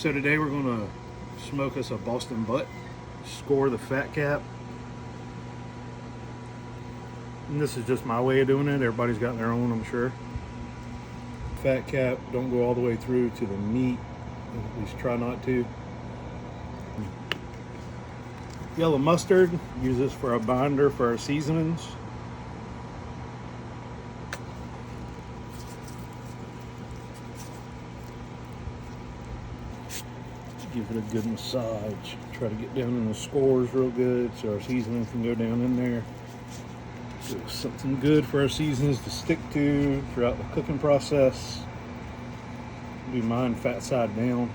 So today we're gonna smoke us a Boston butt, score the fat cap. And this is just my way of doing it. Everybody's got their own, I'm sure. Fat cap, don't go all the way through to the meat. At least try not to. Yellow mustard, use this for a binder for our seasonings. Give it a good massage. Try to get down in the scores real good so our seasoning can go down in there. So something good for our seasonings to stick to throughout the cooking process. Do mine fat side down.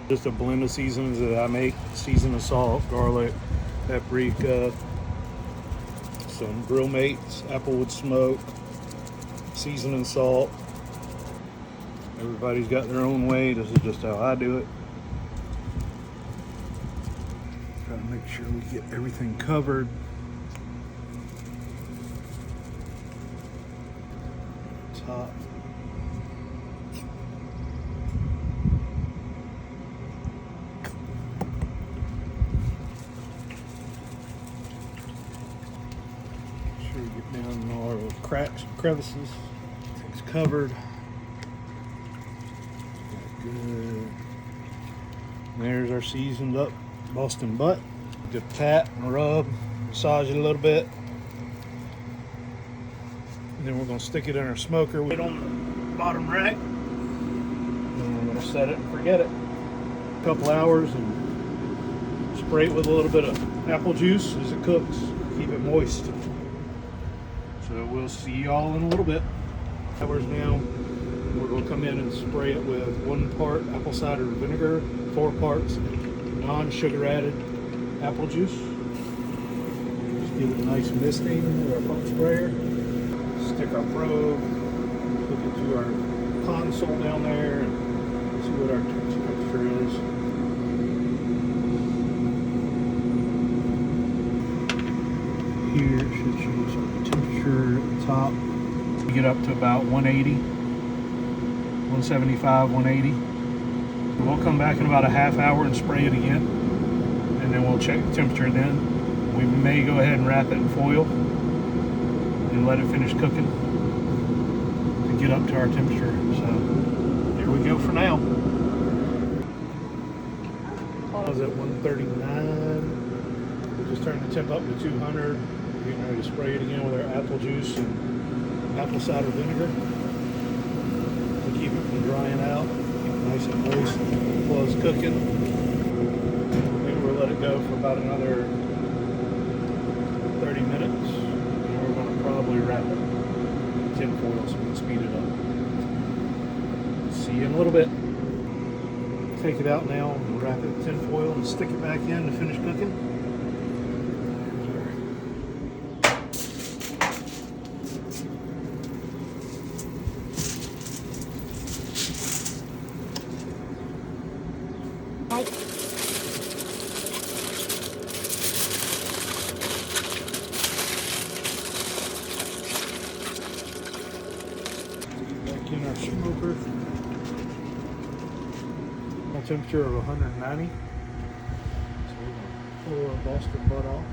Just a blend of seasonings that I make. Season of salt, garlic, paprika, some Grill Mates, applewood smoke, seasoning salt. Everybody's got their own way. This is just how I do it. Try to make sure we get everything covered. Top. Make sure we get down in all our little cracks and crevices. Everything's covered. Good. There's our seasoned up Boston butt. Good pat and rub, massage it a little bit. And then we're gonna stick it in our smoker. Put it on the bottom rack. And we're gonna set it and forget it. A couple hours and spray it with a little bit of apple juice as it cooks. Keep it moist. So we'll see y'all in a little bit. Hours now. We're gonna come in and spray it with 1 part apple cider vinegar, 4 parts non-sugar added apple juice. Just give it a nice misting with our pump sprayer. Stick our probe, hook it to our console down there, and see what our temperature is. Here it should show us our temperature at the top. We get up to about 180, 175, 180. We'll come back in about a half hour and spray it again, and then we'll check the temperature then. We may go ahead and wrap it in foil and let it finish cooking to get up to our temperature. So here we go for now. I was at 139. We just turned the temp up to 200. We're getting ready to spray it again with our apple juice and apple cider vinegar to keep it from drying out. Nice and moist while it's cooking. Maybe we'll let it go for about another 30 minutes. And we're going to probably wrap it in tin foil so we can speed it up. See you in a little bit. Take it out now and wrap it in tin foil and stick it back in to finish cooking. Back in our smoker. Temperature of 190. So we're going to pull our Boston butt off.